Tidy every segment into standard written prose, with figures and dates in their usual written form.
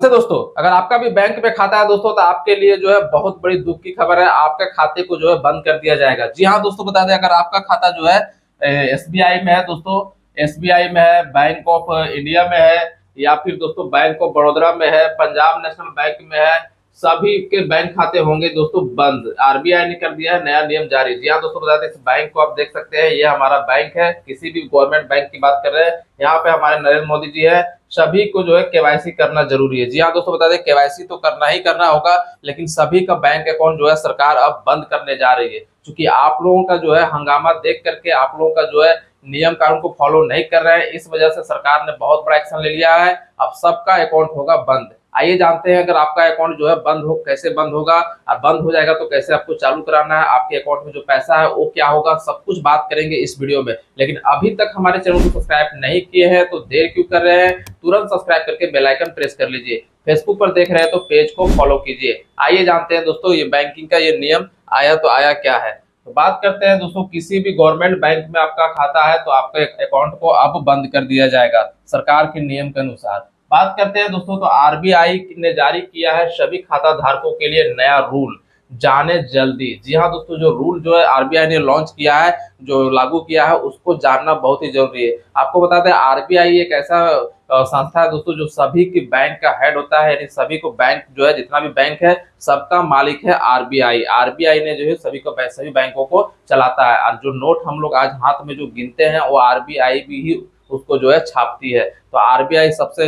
नमस्ते दोस्तों। अगर आपका भी बैंक में खाता है दोस्तों, तो आपके लिए जो है बहुत बड़ी दुख की खबर है। आपके खाते को जो है बंद कर दिया जाएगा। जी हाँ दोस्तों, बता दें, अगर आपका खाता जो है एसबीआई में है दोस्तों, एसबीआई में है, बैंक ऑफ इंडिया में है, या फिर दोस्तों बैंक ऑफ बड़ौदा में है, पंजाब नेशनल बैंक में है, सभी के बैंक खाते होंगे दोस्तों बंद। आरबीआई ने कर दिया है नया नियम जारी। जी हाँ दोस्तों, बता दें, इस बैंक को आप देख सकते हैं, ये हमारा बैंक है। किसी भी गवर्नमेंट बैंक की बात कर रहे हैं, यहाँ पे हमारे नरेंद्र मोदी जी है। सभी को जो है केवाईसी करना जरूरी है। जी हाँ दोस्तों, बता दें, केवाईसी तो करना ही करना होगा, लेकिन सभी का बैंक अकाउंट जो है सरकार अब बंद करने जा रही है। क्योंकि आप लोगों का जो है हंगामा देख करके, आप लोगों का जो है नियम कानून को फॉलो नहीं कर रहे हैं, इस वजह से सरकार ने बहुत बड़ा एक्शन ले लिया है। अब सबका अकाउंट होगा बंद। आइए जानते हैं, अगर आपका अकाउंट जो है बंद हो, कैसे बंद होगा, और बंद हो जाएगा तो कैसे आपको चालू कराना है, आपके अकाउंट में जो पैसा है वो क्या होगा, सब कुछ बात करेंगे इस वीडियो में। लेकिन अभी तक हमारे चैनल को सब्सक्राइब नहीं किए हैं तो देर क्यों कर रहे हैं, तुरंत सब्सक्राइब करके बेल आइकन प्रेस कर लीजिए। फेसबुक पर देख रहे हैं तो पेज को फॉलो कीजिए। आइए जानते हैं दोस्तों, ये बैंकिंग का ये नियम आया तो आया क्या है। तो बात करते हैं दोस्तों, किसी भी गवर्नमेंट बैंक में आपका खाता है तो आपके अकाउंट को अब बंद कर दिया जाएगा सरकार के नियम के अनुसार। बात करते हैं दोस्तों, तो आरबीआई ने जारी किया है सभी खाता धारकों के लिए नया रूल, जाने जल्दी। जी हाँ दोस्तों, जो रूल जो है आरबीआई ने लॉन्च किया है, जो लागू किया है, उसको जानना बहुत ही जरूरी है। आपको बता दें, आरबीआई एक ऐसा संस्था है दोस्तों, जो सभी की बैंक का हेड होता है, यानी सभी को बैंक जो है, जितना भी बैंक है सबका मालिक है आरबीआई। आरबीआई ने जो है सभी बैंकों को चलाता है, और जो नोट हम लोग आज हाथ में जो गिनते हैं वो आरबीआई भी ही उसको जो है छापती है। तो आरबीआई सबसे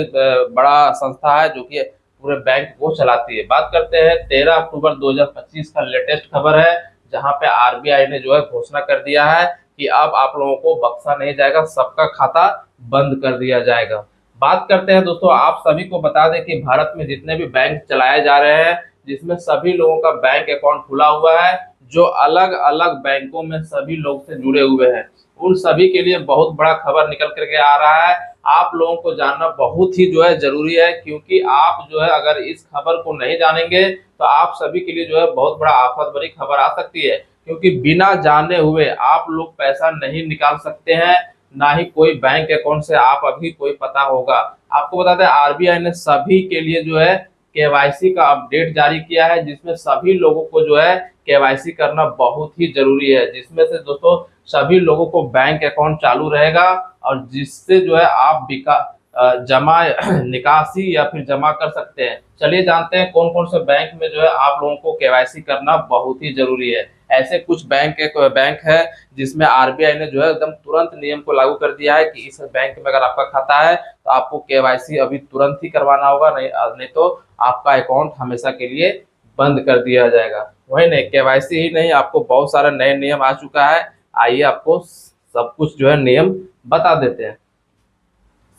बड़ा संस्था है जो कि पूरे बैंक को चलाती है। बात करते हैं 13 अक्टूबर 2025 का लेटेस्ट खबर है, जहां पे आरबीआई ने जो है घोषणा कर दिया है कि अब आप लोगों को बख्शा नहीं जाएगा, सबका खाता बंद कर दिया जाएगा। बात करते हैं दोस्तों, आप सभी को बता दें कि भारत में जितने भी बैंक चलाए जा रहे हैं, जिसमें सभी लोगों का बैंक अकाउंट खुला हुआ है, जो अलग अलग बैंकों में सभी लोग से जुड़े हुए हैं, उन सभी के लिए बहुत बड़ा खबर निकल करके आ रहा है। आप लोगों को जानना बहुत ही जो है जरूरी है, क्योंकि आप जो है अगर इस खबर को नहीं जानेंगे तो आप सभी के लिए जो है बहुत बड़ा आफत भरी खबर आ सकती है। क्योंकि बिना जाने हुए आप लोग पैसा नहीं निकाल सकते हैं, ना ही कोई बैंक अकाउंट से आप अभी कोई पता होगा। आपको बता दें, आरबीआई ने सभी के लिए जो है केवाईसी का अपडेट जारी किया है, जिसमें सभी लोगों को जो है केवाईसी करना बहुत ही जरूरी है। जिसमें से दोस्तों सभी लोगों को बैंक अकाउंट चालू रहेगा, और जिससे जो है आप जमा निकासी या फिर जमा कर सकते हैं। चलिए जानते हैं कौन कौन से बैंक में जो है आप लोगों को केवाईसी करना बहुत ही जरूरी है। ऐसे कुछ बैंक है जिसमें आरबीआई ने जो है एकदम तुरंत नियम को लागू कर दिया है कि इस बैंक में अगर आपका खाता है तो आपको केवाईसी अभी तुरंत ही करवाना होगा, नहीं तो आपका अकाउंट हमेशा के लिए बंद कर दिया जाएगा। वही नहीं, केवाईसी ही नहीं, आपको बहुत सारा नए नियम आ चुका है। आइए आपको सब कुछ जो है नियम बता देते हैं।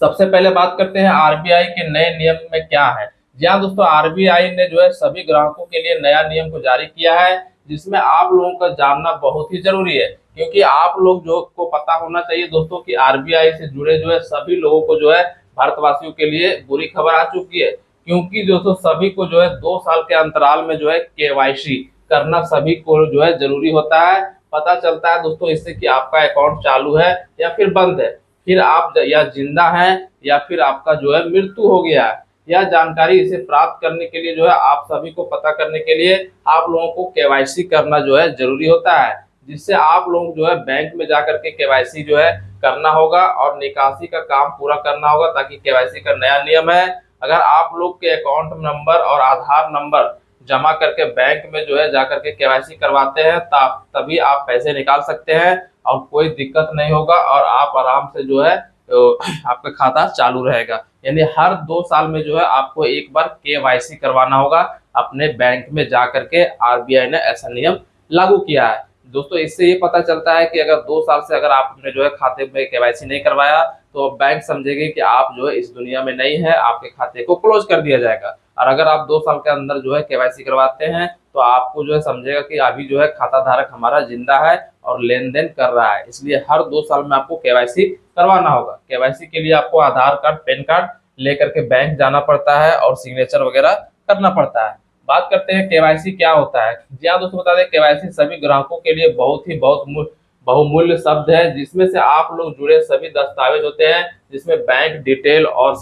सबसे पहले बात करते हैं आरबीआई के नए नियम में क्या है। जी हाँ दोस्तों, आरबीआई ने जो है सभी ग्राहकों के लिए नया नियम को जारी किया है, जिसमें आप लोगों का जानना बहुत ही जरूरी है। क्योंकि आप लोग जो को पता होना चाहिए दोस्तों कि आरबीआई से जुड़े जो है सभी लोगों को जो है भारतवासियों के लिए बुरी खबर आ चुकी है। क्योंकि दोस्तों सभी को जो है 2 साल के अंतराल में जो है केवाईसी करना सभी को जो है जरूरी होता है। पता चलता है दोस्तों इससे कि आपका अकाउंट चालू है या फिर बंद है, फिर आप या जिंदा हैं या फिर आपका जो है मृत्यु हो गया है। यह जानकारी इसे प्राप्त करने के लिए जो है आप सभी को पता करने के लिए आप लोगों को केवाईसी करना जो है जरूरी होता है। जिससे आप लोग जो है बैंक में जाकर के केवाईसी जो है करना होगा और निकासी का काम पूरा करना होगा, ताकि केवाईसी का नया नियम है, अगर आप लोग के अकाउंट नंबर और आधार नंबर जमा करके बैंक में जो है जाकर के केवाईसी करवाते हैं, तभी आप पैसे निकाल सकते हैं और कोई दिक्कत नहीं होगा, और आप आराम से जो है आपका खाता चालू रहेगा। यानी हर 2 साल में जो है आपको एक बार केवाईसी करवाना होगा अपने बैंक में जाकर के। आरबीआई ने ऐसा नियम लागू किया है दोस्तों। इससे ये पता चलता है कि अगर 2 साल से अगर आपने जो है खाते में केवाईसी नहीं करवाया तो बैंक समझेगी कि आप जो है इस दुनिया में नहीं है, आपके खाते को क्लोज कर दिया जाएगा। और अगर आप 2 साल के अंदर जो है केवाईसी करवाते हैं तो आपको जो है समझेगा कि अभी जो है खाता धारक हमारा जिंदा है और लेन देन कर रहा है। इसलिए हर 2 साल में आपको केवाईसी करवाना होगा। केवाईसी के लिए आपको आधार कार्ड, पैन कार्ड लेकर के बैंक जाना पड़ता है और सिग्नेचर वगैरह करना पड़ता है। बात करते हैं केवाईसी क्या होता है। जी हाँ दोस्तों, बता दें, केवाईसी सभी ग्राहकों के लिए बहुत बहुमूल्य शब्द है, जिसमें से आप लोग जुड़े सभी दस्तावेज होते हैं, जिसमें बैंक डिटेल और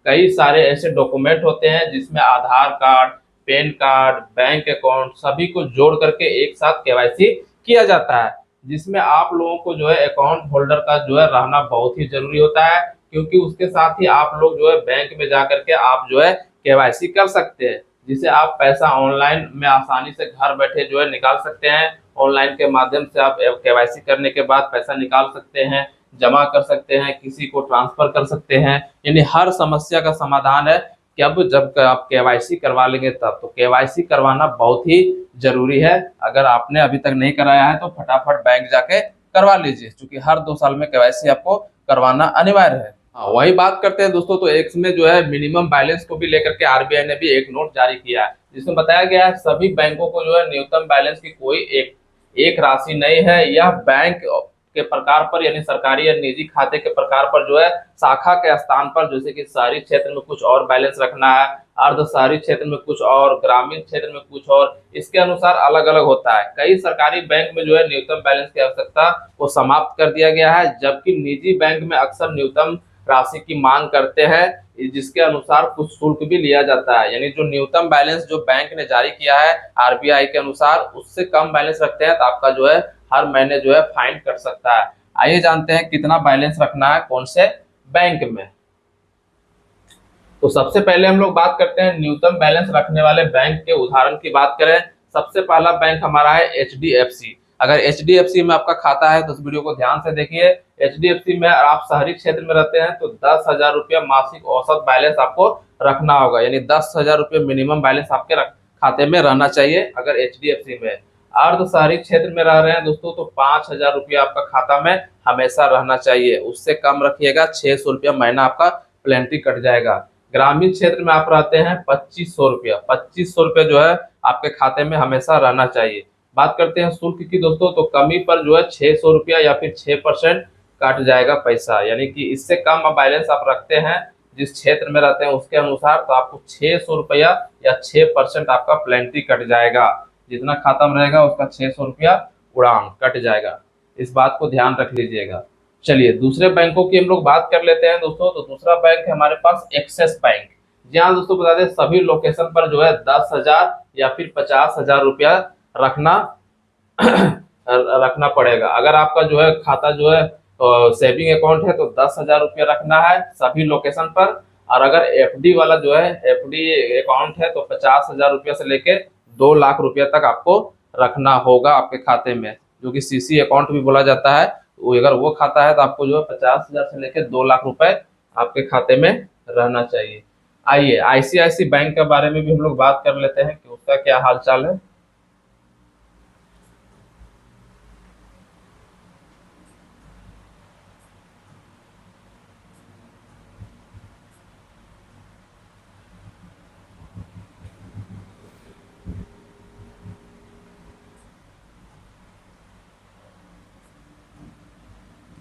कई सारे ऐसे डॉक्यूमेंट होते हैं जिसमें Aadhaar card, PAN card, bank account सभी को जोड़ करके एक साथ केवाईसी किया जाता है, जिसमें आप लोगों को जो है अकाउंट होल्डर का जो है रहना बहुत ही जरूरी होता है, क्योंकि उसके साथ ही आप लोग जो है बैंक में जा करके आप जो है केवाईसी कर सकते हैं, जिसे आप पैसा ऑनलाइन में आसानी से घर बैठे जो है निकाल सकते हैं। ऑनलाइन के माध्यम से आप केवाईसी करने के बाद पैसा निकाल सकते हैं, जमा कर सकते हैं, किसी को ट्रांसफर कर सकते हैं। यानी हर समस्या का समाधान है कि अब जब आप केवाईसी करवा लेंगे तब। तो केवाईसी करवाना बहुत ही जरूरी है। अगर आपने अभी तक नहीं कराया है तो फटाफट बैंक जाके करवा लीजिए, क्योंकि हर 2 साल में केवाईसी आपको करवाना अनिवार्य है। वही बात करते हैं दोस्तों, तो इसमें जो है मिनिमम बैलेंस को भी लेकर के आरबीआई ने भी एक नोट जारी किया है, जिसमें बताया गया है सभी बैंकों को जो है न्यूनतम बैलेंस की कोई एक राशि नहीं है। यह बैंक के प्रकार पर, यानी सरकारी या निजी खाते के प्रकार पर जो है शाखा के स्थान पर, जैसे कि शहरी क्षेत्र में कुछ और बैलेंस रखना है, अर्ध शहरी क्षेत्र में कुछ और, ग्रामीण क्षेत्र में कुछ और, इसके अनुसार अलग अलग होता है। कई सरकारी बैंक में जो है न्यूनतम बैलेंस की आवश्यकता को समाप्त कर दिया गया है, जबकि निजी बैंक में अक्सर न्यूनतम राशि की मांग करते हैं, जिसके अनुसार कुछ शुल्क भी लिया जाता है। यानी जो न्यूनतम बैलेंस जो बैंक ने जारी किया है आरबीआई के अनुसार, उससे कम बैलेंस रखते हैं तो आपका जो है हर महीने जो है फाइन कट सकता है। आइए जानते हैं कितना बैलेंस रखना है कौन से बैंक में। तो सबसे पहले हम लोग बात करते हैं न्यूनतम बैलेंस रखने वाले बैंक के उदाहरण की बात करें। सबसे पहला बैंक हमारा है एचडीएफसी। अगर एचडीएफसी में आपका खाता है तो इस वीडियो को ध्यान से देखिए। एचडीएफसी में आप शहरी क्षेत्र में रहते हैं तो 10,000 रुपया मासिक औसत बैलेंस आपको रखना होगा, यानी 10,000 रुपये मिनिमम बैलेंस आपके खाते में रहना चाहिए अगर एचडीएफसी में। अर्ध शहरी क्षेत्र में रह रहे हैं दोस्तों तो 5,000 रुपया आपका खाता में हमेशा रहना चाहिए, उससे कम रखिएगा, 600 रुपया महीना आपका प्लेंटी कट जाएगा। ग्रामीण क्षेत्र में आप रहते हैं 2500 रुपया, 2500 रुपया जो है आपके खाते में हमेशा रहना चाहिए। बात करते हैं शुल्क की दोस्तों, तो कमी पर जो है 600 रुपया या फिर 6% काट जाएगा पैसा, यानी कि इससे कम बैलेंस आप रखते हैं जिस क्षेत्र में रहते हैं उसके अनुसार, तो आपको 600 रुपया या 6% आपका प्लेंटी कट जाएगा। जितना खाता में रहेगा उसका 600 रुपया उड़ान कट जाएगा, इस बात को ध्यान रख लीजिएगा। चलिए दूसरे बैंकों की हम लोग बात कर लेते हैं दोस्तों। तो दूसरा बैंक है हमारे पास एक्सिस बैंक। जहाँ दोस्तों बता दें सभी लोकेशन पर जो है 10,000 या फिर 50,000 रुपया रखना रखना पड़ेगा। अगर आपका जो है खाता जो है सेविंग अकाउंट है तो 10,000 रुपया रखना है सभी लोकेशन पर, और अगर एफडी वाला जो है एफडी अकाउंट है तो 50,000 रुपया से लेके 2 लाख रुपया तक आपको रखना होगा आपके खाते में, जो कि सीसी अकाउंट भी बोला जाता है। अगर वो खाता है तो आपको जो है 50,000 से लेकर 2 लाख रुपए आपके खाते में रहना चाहिए। आइए आईसीआईसी बैंक के बारे में भी हम लोग बात कर लेते हैं कि उसका क्या हाल चाल है।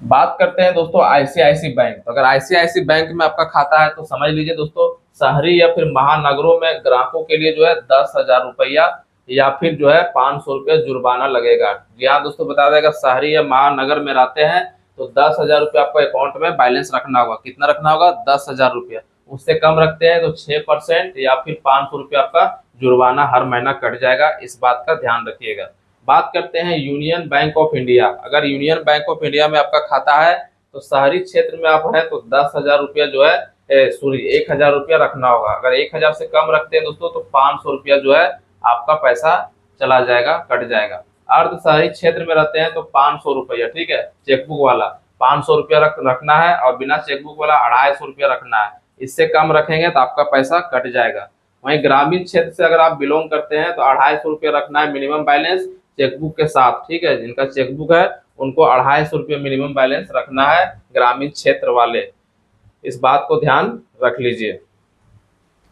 बात करते हैं दोस्तों आईसीआईसी बैंक। तो अगर आईसीआईसी बैंक में आपका खाता है तो समझ लीजिए दोस्तों शहरी या फिर महानगरों में ग्राहकों के लिए जो है 10,000 रुपया या फिर जो है 500 रुपया जुर्माना लगेगा। जी हाँ दोस्तों बता देगा, शहरी या महानगर में रहते हैं तो 10,000 रुपया आपको अकाउंट में बैलेंस रखना होगा। कितना रखना होगा? 10,000 रुपया। उससे कम रखते हैं तो 6% या फिर 500 रुपया आपका जुर्माना हर महीना कट जाएगा, इस बात का ध्यान रखिएगा। बात करते हैं यूनियन बैंक ऑफ इंडिया। अगर यूनियन बैंक ऑफ इंडिया में आपका खाता है तो शहरी क्षेत्र में आप है तो 10,000 रुपया जो है 1,000 रुपया रखना होगा। अगर 1,000 से कम रखते हैं दोस्तों तो 500 रुपया जो है आपका पैसा चला जाएगा, कट जाएगा। अर्ध शहरी क्षेत्र में रहते हैं तो 500 रुपया, ठीक है, चेकबुक वाला 500 रुपया रखना है, और बिना चेकबुक वाला 250 रुपया रखना है। इससे कम रखेंगे तो आपका पैसा कट जाएगा। वहीं ग्रामीण क्षेत्र से अगर आप बिलोंग करते हैं तो 250 रुपया रखना है मिनिमम बैलेंस चेकबुक के साथ, ठीक है। जिनका चेकबुक है उनको 250 रुपये मिनिमम बैलेंस रखना है, ग्रामीण क्षेत्र वाले, इस बात को ध्यान रख लीजिए।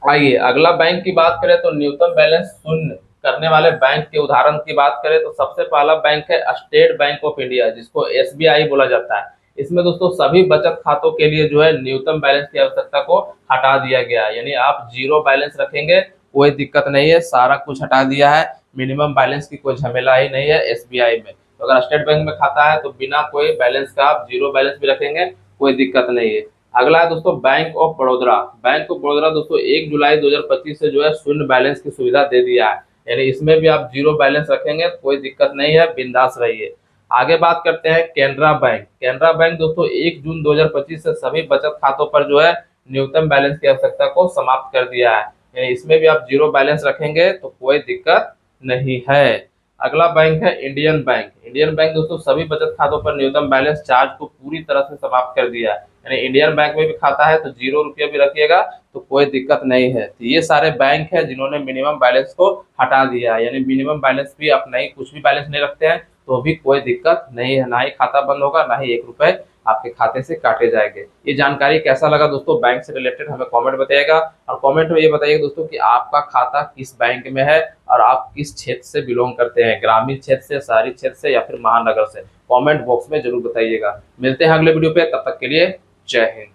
आइए अगला बैंक की बात करें तो न्यूनतम बैलेंस शून्य करने वाले बैंक के उदाहरण की बात करें तो सबसे पहला बैंक है स्टेट बैंक ऑफ इंडिया, जिसको एसबीआई बोला जाता है। इसमें दोस्तों सभी बचत खातों के लिए जो है न्यूनतम बैलेंस की आवश्यकता को हटा दिया गया है, यानी आप 0 बैलेंस रखेंगे कोई दिक्कत नहीं है, सारा कुछ हटा दिया है। मिनिमम बैलेंस की कोई झमेला ही नहीं है एसबीआई में। तो अगर स्टेट बैंक में खाता है तो बिना कोई बैलेंस का आप 0 बैलेंस भी रखेंगे कोई दिक्कत नहीं है। अगला है दोस्तों bank of Baroda. Bank of Baroda दोस्तों 1 जुलाई 2025 से जो है शून्य बैलेंस की सुविधा दे दिया है, यानी इसमें भी आप जीरो बैलेंस रखेंगे कोई दिक्कत नहीं है, बिंदास रहिए। आगे बात करते हैं कैनरा बैंक। कैनरा बैंक दोस्तों 1 जून 2025 से सभी बचत खातों पर जो है न्यूनतम बैलेंस की आवश्यकता को समाप्त कर दिया है, यानी इसमें भी आप जीरो बैलेंस रखेंगे तो कोई दिक्कत नहीं है। अगला बैंक है इंडियन बैंक। इंडियन बैंक दोस्तों सभी बचत खातों पर न्यूनतम बैलेंस चार्ज को पूरी तरह से समाप्त कर दिया है, यानी इंडियन बैंक में भी खाता है तो ₹0 भी रखिएगा तो कोई दिक्कत नहीं है। तो ये सारे बैंक है जिन्होंने मिनिमम बैलेंस को हटा दिया है, यानी मिनिमम बैलेंस भी आप नहीं, कुछ भी बैलेंस नहीं रखते हैं तो भी कोई दिक्कत नहीं है, ना ही खाता बंद होगा, ना ही ₹1 आपके खाते से काटे जाएंगे। ये जानकारी कैसा लगा दोस्तों बैंक से रिलेटेड हमें कमेंट बताइएगा, और कमेंट में ये बताइए दोस्तों कि आपका खाता किस बैंक में है और आप किस क्षेत्र से बिलोंग करते हैं, ग्रामीण क्षेत्र से, शहरी क्षेत्र से या फिर महानगर से। कमेंट बॉक्स में जरूर बताइएगा। मिलते हैं अगले वीडियो पे, तब तक के लिए जय हिंद।